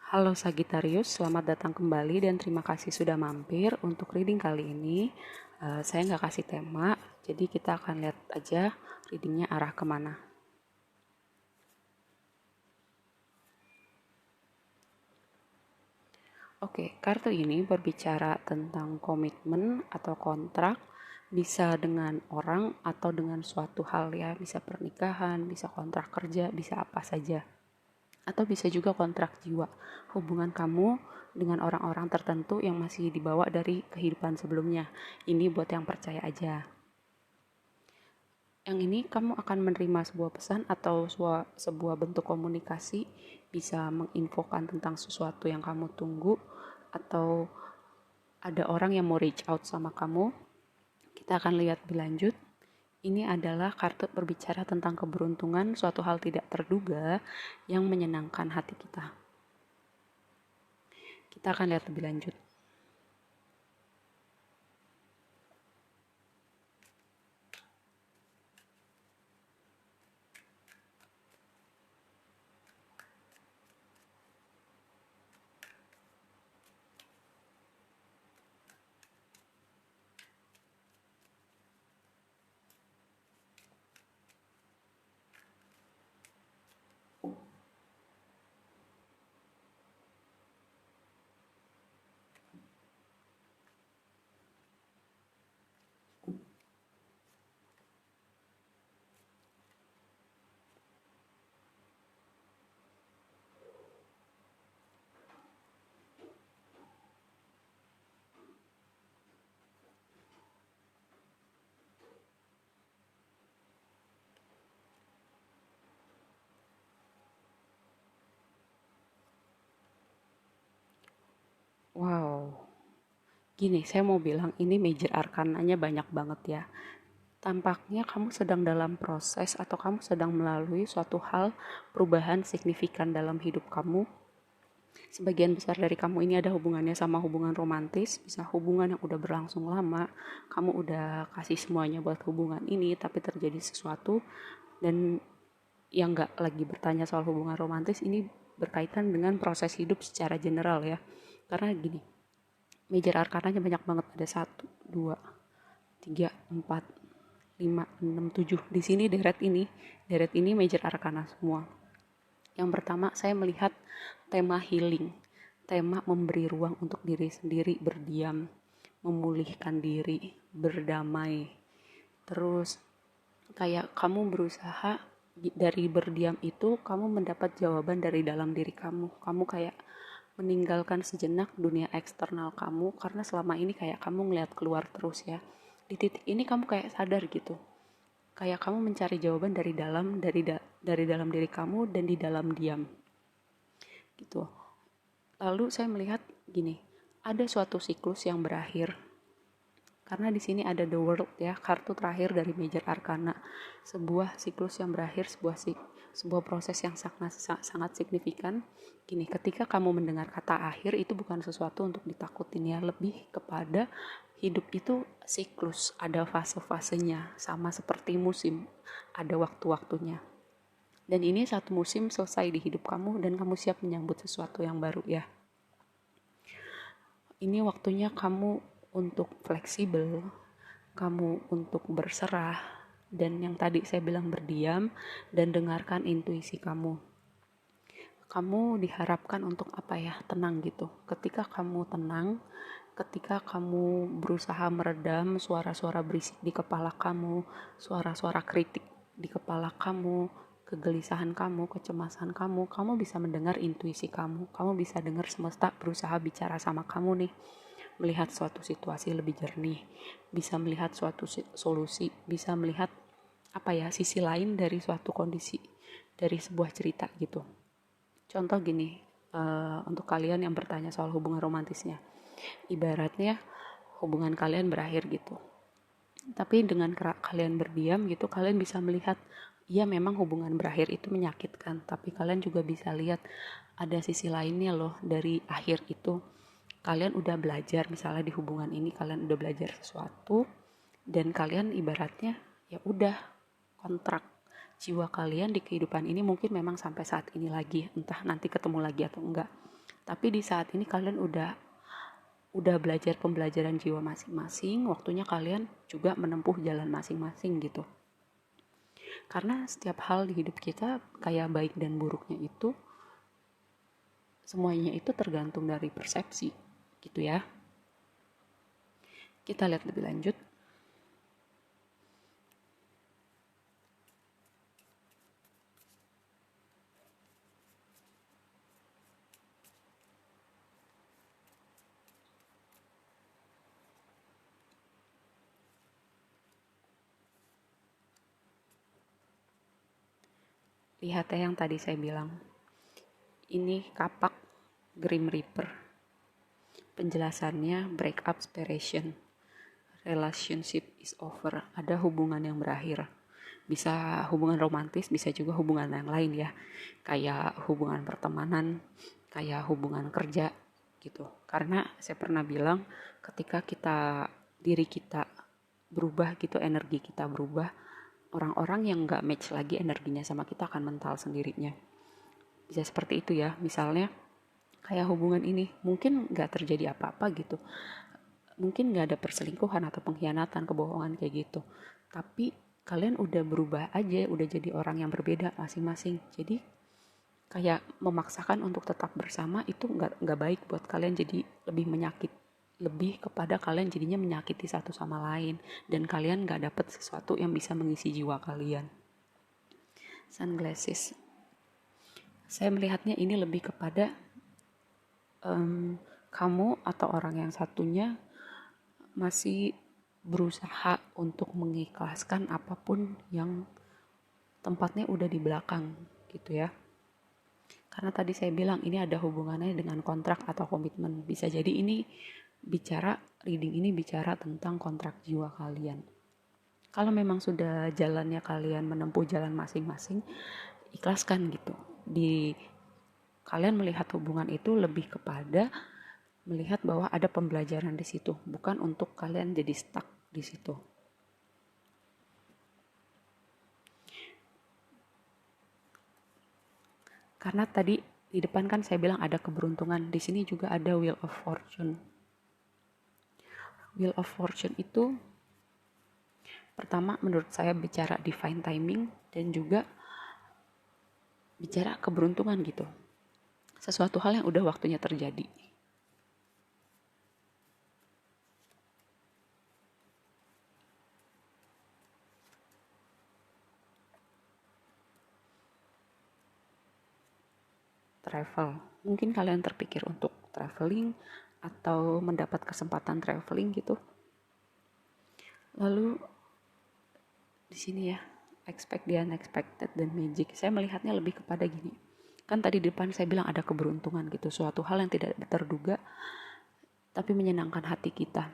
Halo Sagittarius, selamat datang kembali dan terima kasih sudah mampir. Untuk reading kali ini, saya nggak kasih tema, jadi kita akan lihat aja readingnya arah kemana. Oke, kartu ini berbicara tentang komitmen atau kontrak, bisa dengan orang atau dengan suatu hal ya, bisa pernikahan, bisa kontrak kerja, bisa apa saja. Atau bisa juga kontrak jiwa, hubungan kamu dengan orang-orang tertentu yang masih dibawa dari kehidupan sebelumnya. Ini buat yang percaya aja. Yang ini kamu akan menerima sebuah pesan atau sebuah bentuk komunikasi, bisa menginfokan tentang sesuatu yang kamu tunggu, atau ada orang yang mau reach out sama kamu. Kita akan lihat lebih lanjut. Ini adalah kartu berbicara tentang keberuntungan, suatu hal tidak terduga yang menyenangkan hati kita. Kita akan lihat lebih lanjut. Wow, gini, saya mau bilang ini major arkananya banyak banget ya. Tampaknya kamu sedang dalam proses atau kamu sedang melalui suatu hal perubahan signifikan dalam hidup kamu. Sebagian besar dari kamu ini ada hubungannya sama hubungan romantis, bisa hubungan yang udah berlangsung lama, kamu udah kasih semuanya buat hubungan ini, tapi terjadi sesuatu. Dan yang gak lagi bertanya soal hubungan romantis, ini berkaitan dengan proses hidup secara general ya. Karena gini, major arkananya banyak banget, ada 1, 2, 3, 4, 5, 6, 7. Di sini deret ini major arkana semua. Yang pertama, saya melihat tema healing, tema memberi ruang untuk diri sendiri, berdiam, memulihkan diri, berdamai. Terus kayak kamu berusaha dari berdiam itu kamu mendapat jawaban dari dalam diri kamu. Kamu kayak meninggalkan sejenak dunia eksternal kamu, karena selama ini kayak kamu ngeliat keluar terus ya. Di titik ini kamu kayak sadar gitu, kayak kamu mencari jawaban dari dalam, dari dalam diri kamu dan di dalam diam gitu. Lalu saya melihat gini, ada suatu siklus yang berakhir, karena di sini ada the world ya, kartu terakhir dari major arcana. Sebuah siklus yang berakhir, sebuah proses yang sangat signifikan. Gini, ketika kamu mendengar kata akhir, itu bukan sesuatu untuk ditakutin ya, lebih kepada hidup itu siklus, ada fase-fasenya, sama seperti musim, ada waktu-waktunya. Dan ini satu musim selesai di hidup kamu dan kamu siap menyambut sesuatu yang baru ya. Ini waktunya kamu untuk fleksibel, kamu untuk berserah, dan yang tadi saya bilang berdiam dan dengarkan intuisi kamu. Kamu diharapkan untuk apa ya? Tenang gitu. Ketika kamu tenang, ketika kamu berusaha meredam suara-suara berisik di kepala kamu, suara-suara kritik di kepala kamu, kegelisahan kamu, kecemasan kamu, kamu bisa mendengar intuisi kamu. Kamu bisa dengar semesta berusaha bicara sama kamu nih, melihat suatu situasi lebih jernih, bisa melihat suatu solusi, bisa melihat apa ya, sisi lain dari suatu kondisi, dari sebuah cerita gitu. Contoh gini, untuk kalian yang bertanya soal hubungan romantisnya, ibaratnya hubungan kalian berakhir gitu, tapi dengan kalian berdiam gitu, kalian bisa melihat, ya memang hubungan berakhir itu menyakitkan, tapi kalian juga bisa lihat ada sisi lainnya loh dari akhir itu. Kalian udah belajar, misalnya di hubungan ini kalian udah belajar sesuatu, dan kalian ibaratnya ya udah, kontrak jiwa kalian di kehidupan ini mungkin memang sampai saat ini lagi, entah nanti ketemu lagi atau enggak, Tapi di saat ini kalian udah belajar pembelajaran jiwa masing-masing, waktunya kalian juga menempuh jalan masing-masing gitu. Karena setiap hal di hidup kita, kayak baik dan buruknya itu, semuanya itu tergantung dari persepsi gitu ya. Kita lihat lebih lanjut. Lihat ya yang tadi saya bilang. Ini kapak Grim Reaper. Penjelasannya break up separation. Relationship is over. Ada hubungan yang berakhir. Bisa hubungan romantis, bisa juga hubungan yang lain ya. Kayak hubungan pertemanan, kayak hubungan kerja gitu. Karena saya pernah bilang ketika diri kita berubah gitu, energi kita berubah, orang-orang yang gak match lagi energinya sama kita akan mental sendirinya. Bisa seperti itu ya, misalnya kayak hubungan ini mungkin gak terjadi apa-apa gitu, mungkin gak ada perselingkuhan atau pengkhianatan, kebohongan kayak gitu, tapi kalian udah berubah aja, udah jadi orang yang berbeda masing-masing. Jadi kayak memaksakan untuk tetap bersama itu nggak baik buat kalian, jadi lebih kepada kalian jadinya menyakiti satu sama lain, dan kalian gak dapet sesuatu yang bisa mengisi jiwa kalian. Sunglasses, saya melihatnya ini lebih kepada kamu atau orang yang satunya masih berusaha untuk mengikhlaskan apapun yang tempatnya udah di belakang gitu ya. Karena tadi saya bilang ini ada hubungannya dengan kontrak atau komitmen. Bisa jadi reading ini bicara tentang kontrak jiwa kalian. Kalau memang sudah jalannya kalian menempuh jalan masing-masing, ikhlaskan gitu. Kalian melihat hubungan itu lebih kepada melihat bahwa ada pembelajaran di situ, bukan untuk kalian jadi stuck di situ. Karena tadi di depan kan saya bilang ada keberuntungan, di sini juga ada Wheel of Fortune. Wheel of Fortune itu pertama menurut saya bicara divine timing dan juga bicara keberuntungan gitu. Sesuatu hal yang udah waktunya terjadi. Travel. Mungkin kalian terpikir untuk traveling atau mendapat kesempatan traveling gitu. Lalu di sini ya, expect the unexpected dan magic. Saya melihatnya lebih kepada gini. Kan tadi di depan saya bilang ada keberuntungan gitu, suatu hal yang tidak terduga tapi menyenangkan hati kita.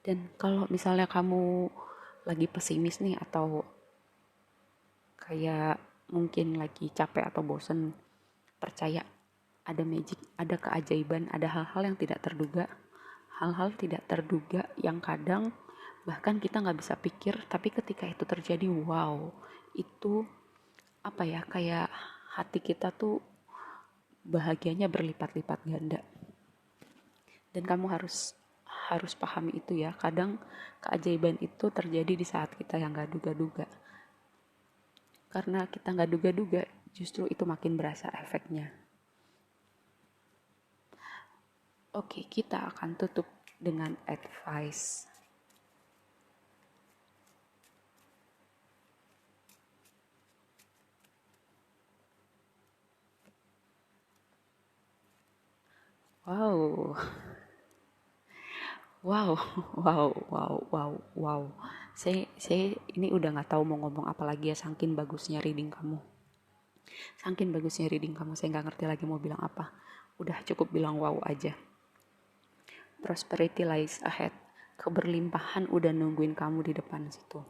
Dan kalau misalnya kamu lagi pesimis nih atau kayak mungkin lagi capek atau bosen, percaya ada magic, ada keajaiban, ada hal-hal yang tidak terduga, hal-hal tidak terduga yang kadang bahkan kita nggak bisa pikir, tapi ketika itu terjadi, wow, itu apa ya, kayak hati kita tuh bahagianya berlipat-lipat ganda. Dan kamu harus pahami itu ya, kadang keajaiban itu terjadi di saat kita yang nggak duga-duga. Karena kita nggak duga-duga, justru itu makin berasa efeknya. Oke, kita akan tutup dengan advice. Wow. Saya ini udah nggak tahu mau ngomong apa lagi ya, saking bagusnya reading kamu. Saya nggak ngerti lagi mau bilang apa. Udah cukup bilang wow aja. Prosperity lies ahead. Keberlimpahan udah nungguin kamu di depan situ.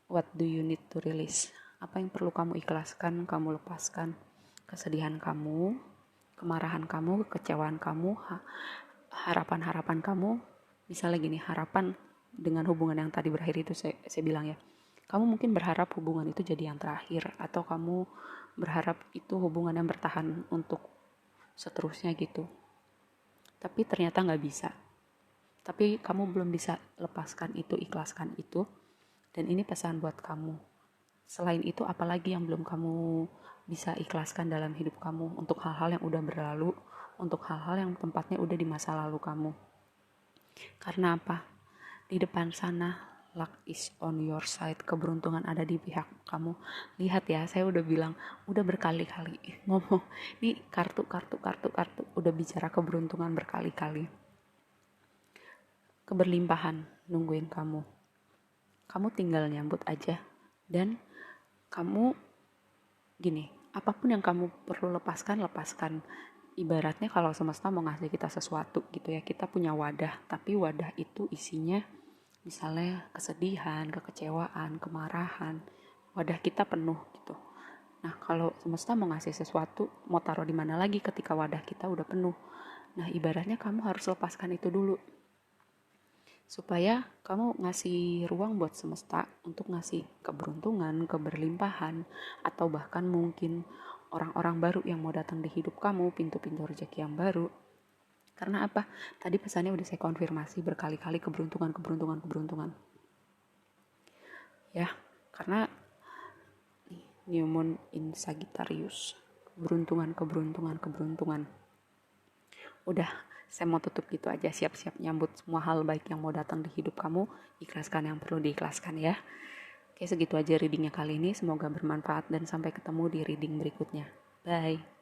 What do you need to release? Apa yang perlu kamu ikhlaskan, kamu lepaskan? Kesedihan kamu, kemarahan kamu, kekecewaan kamu, harapan-harapan kamu. Misalnya gini, harapan dengan hubungan yang tadi berakhir itu saya bilang ya, Kamu mungkin berharap hubungan itu jadi yang terakhir, atau kamu berharap itu hubungan yang bertahan untuk seterusnya gitu. Tapi ternyata nggak bisa. Tapi kamu belum bisa lepaskan itu, ikhlaskan itu. Dan ini pesan buat kamu. Selain itu, apalagi yang belum kamu bisa ikhlaskan dalam hidup kamu untuk hal-hal yang udah berlalu, untuk hal-hal yang tempatnya udah di masa lalu kamu. Karena apa? Di depan sana, luck is on your side. Keberuntungan ada di pihak kamu. Lihat ya, saya udah bilang, udah berkali-kali ngomong. Ini kartu. Udah bicara keberuntungan berkali-kali. Keberlimpahan nungguin kamu. Kamu tinggal nyambut aja. Dan kamu gini, apapun yang kamu perlu lepaskan. Ibaratnya kalau semesta mau ngasih kita sesuatu gitu ya, kita punya wadah, tapi wadah itu isinya misalnya kesedihan, kekecewaan, kemarahan, wadah kita penuh gitu. Nah, kalau semesta mau ngasih sesuatu, mau taruh di mana lagi ketika wadah kita udah penuh. Nah, ibaratnya kamu harus lepaskan itu dulu, supaya kamu ngasih ruang buat semesta untuk ngasih keberuntungan, keberlimpahan, atau bahkan mungkin orang-orang baru yang mau datang di hidup kamu, pintu-pintu rezeki yang baru. Karena apa? Tadi pesannya udah saya konfirmasi berkali-kali, keberuntungan. Ya, karena New Moon in Sagittarius. Keberuntungan. Udah, saya mau tutup gitu aja, siap-siap nyambut semua hal baik yang mau datang di hidup kamu. Ikhlaskan yang perlu diikhlaskan ya. Oke, segitu aja readingnya kali ini. Semoga bermanfaat dan sampai ketemu di reading berikutnya. Bye.